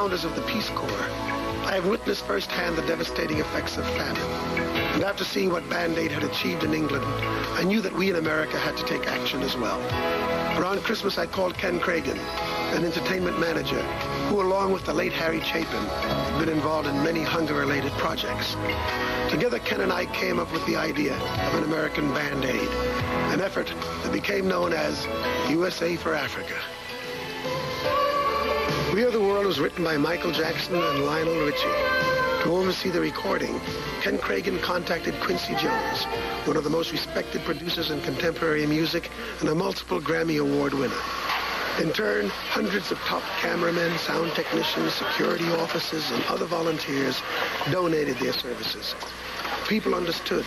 founders of the Peace Corps, I have witnessed firsthand the devastating effects of famine. And after seeing what Band-Aid had achieved in England, I knew that we in America had to take action as well. Around Christmas, I called Ken Cragen, an entertainment manager, who, along with the late Harry Chapin, had been involved in many hunger-related projects. Together, Ken and I came up with the idea of an American Band-Aid, an effort that became known as USA for Africa. We Are the World was written by Michael Jackson and Lionel Richie. To oversee the recording, Ken Cragen contacted Quincy Jones, one of the most respected producers in contemporary music and a multiple Grammy Award winner. In turn, hundreds of top cameramen, sound technicians, security officers, and other volunteers donated their services. People understood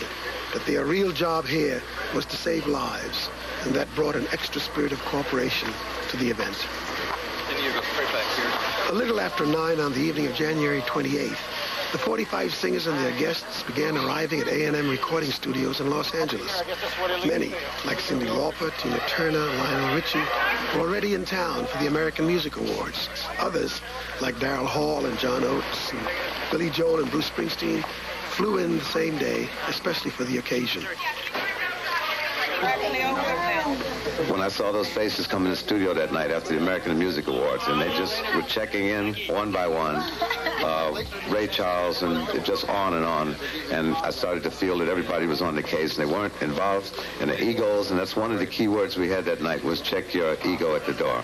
that their real job here was to save lives, and that brought an extra spirit of cooperation to the event. Then you go straight back here. A little after 9 on the evening of January 28th, the 45 singers and their guests began arriving at A&M recording studios in Los Angeles. Many, like Cyndi Lauper, Tina Turner, Lionel Richie, were already in town for the American Music Awards. Others, like Daryl Hall and John Oates, and Billy Joel and Bruce Springsteen, flew in the same day, especially for the occasion. When I saw those faces come in the studio that night after the American Music Awards, and they just were checking in one by one, Ray Charles, and just on, and I started to feel that everybody was on the case, and they weren't involved in the egos, and that's one of the key words we had that night was check your ego at the door.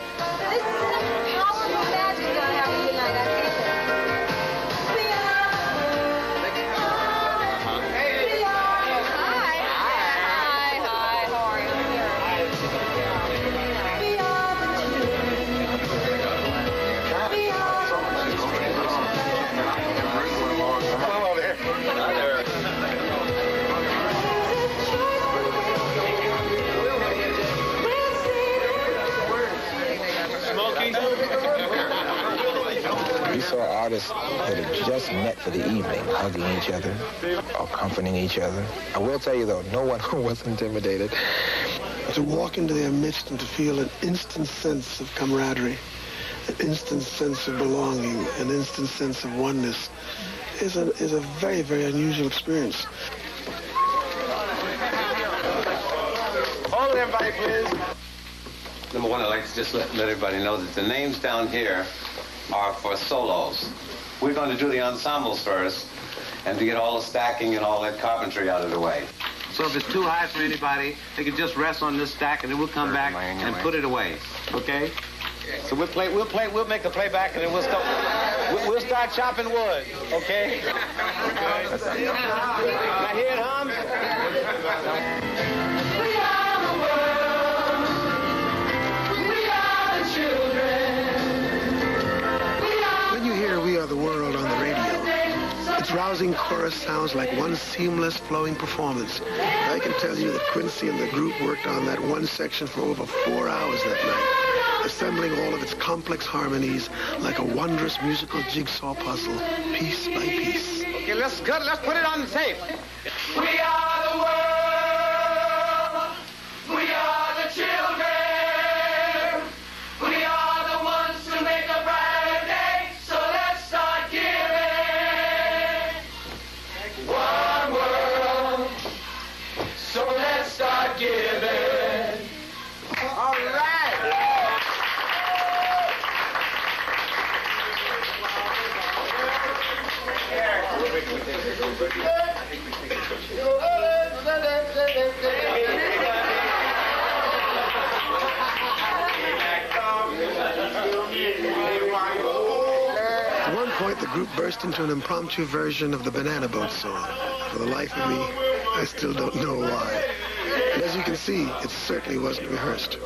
We saw artists that had just met for the evening, hugging each other or comforting each other. I will tell you, though, no one was intimidated. To walk into their midst and to feel an instant sense of camaraderie, an instant sense of belonging, an instant sense of oneness is a very, very unusual experience. Hold it, everybody, please. Number one, I'd like to just let everybody know that the names down here are for solos. We're going to do the ensembles first, and to get all the stacking and all that carpentry out of the way. So if it's too high for anybody, they can just rest on this stack, and then we'll come back and put it away. Okay? So we'll make the playback, and then we'll start chopping wood. Okay? Now hear it hum? We Are the World on the radio. Its rousing chorus sounds like one seamless, flowing performance. I can tell you that Quincy and the group worked on that one section for over 4 hours that night, assembling all of its complex harmonies like a wondrous musical jigsaw puzzle, piece by piece. Okay, let's put it on the tape. We are the world. We are the children. We are the ones to make a brighter day. So let's start giving. One world. So let's start giving. All right. At one point, the group burst into an impromptu version of the Banana Boat song. For the life of me, I still don't know why. And as you can see, it certainly wasn't rehearsed.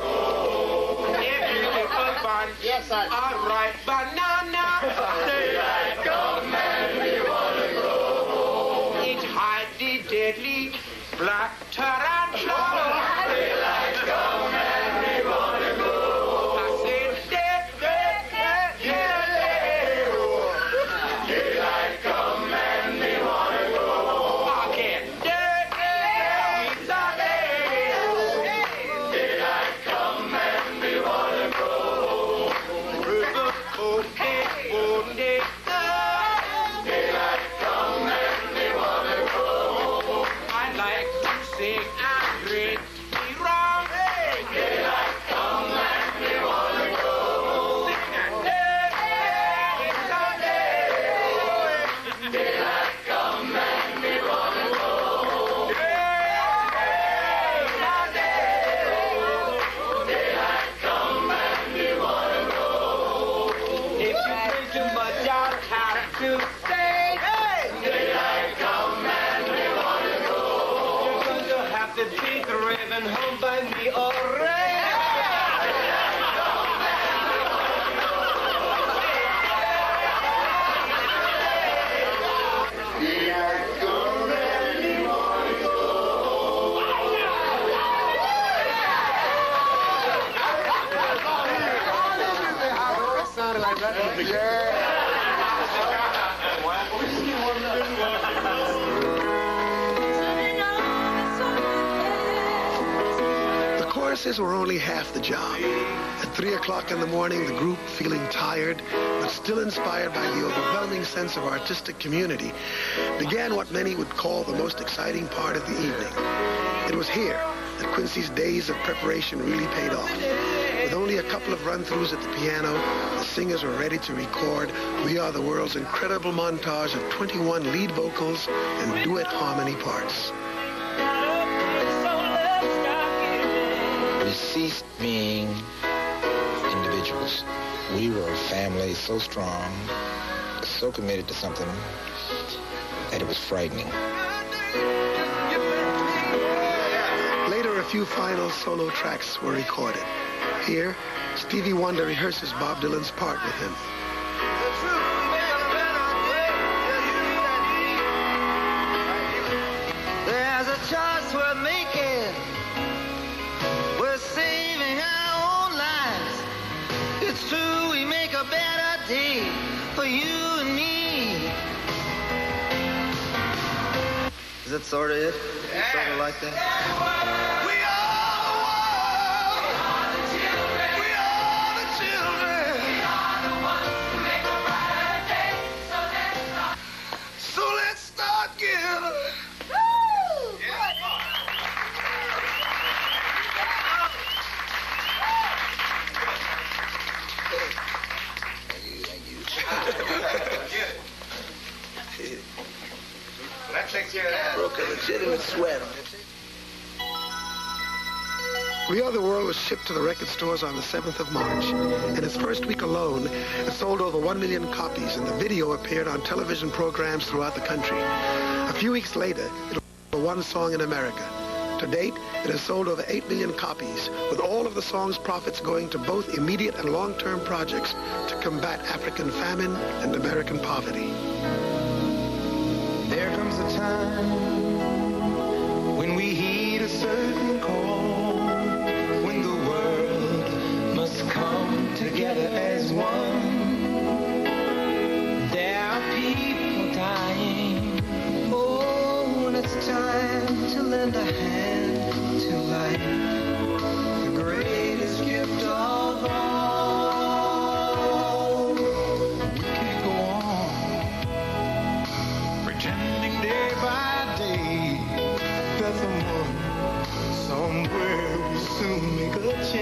Yes, I. All right, banana. Daylight come and we wanna go home. It's highly deadly black tarantula. Daylight come and we wanna go home. I said Daylight come and we wanna go home. I can't Daylight come and we wanna go home. okay. The choruses were only half the job. At 3 o'clock in the morning, the group, feeling tired, but still inspired by the overwhelming sense of artistic community, began what many would call the most exciting part of the evening. It was here that Quincy's days of preparation really paid off. With only a couple of run-throughs at the piano, the singers were ready to record We Are the World's incredible montage of 21 lead vocals and duet harmony parts. We ceased being individuals. We were a family so strong, so committed to something that it was frightening. Later, a few final solo tracks were recorded. Here, Stevie Wonder rehearses Bob Dylan's part with him. There's a choice we're making. We're saving our own lives. It's true, we make a better day for you and me. Is that sort of it? Yeah. Sort of like that? We are the world. We are the children. We are the children. We are the ones who make a brighter day. So let's start giving. Woo! Yeah. Thank you. That takes care of that. Broke a legitimate sweat on it. We Are the World was shipped to the record stores on the 7th of March. In its first week alone, it sold over 1 million copies, and the video appeared on television programs throughout the country. A few weeks later, it was the one song in America. To date, it has sold over 8 million copies, with all of the song's profits going to both immediate and long-term projects to combat African famine and American poverty. There comes a time when we heed a certain call, when the world must come together as one. There are people dying. Oh, and it's time to lend a hand to life, the greatest gift of all. We can't go on pretending day by day that someone somewhere will soon make a change.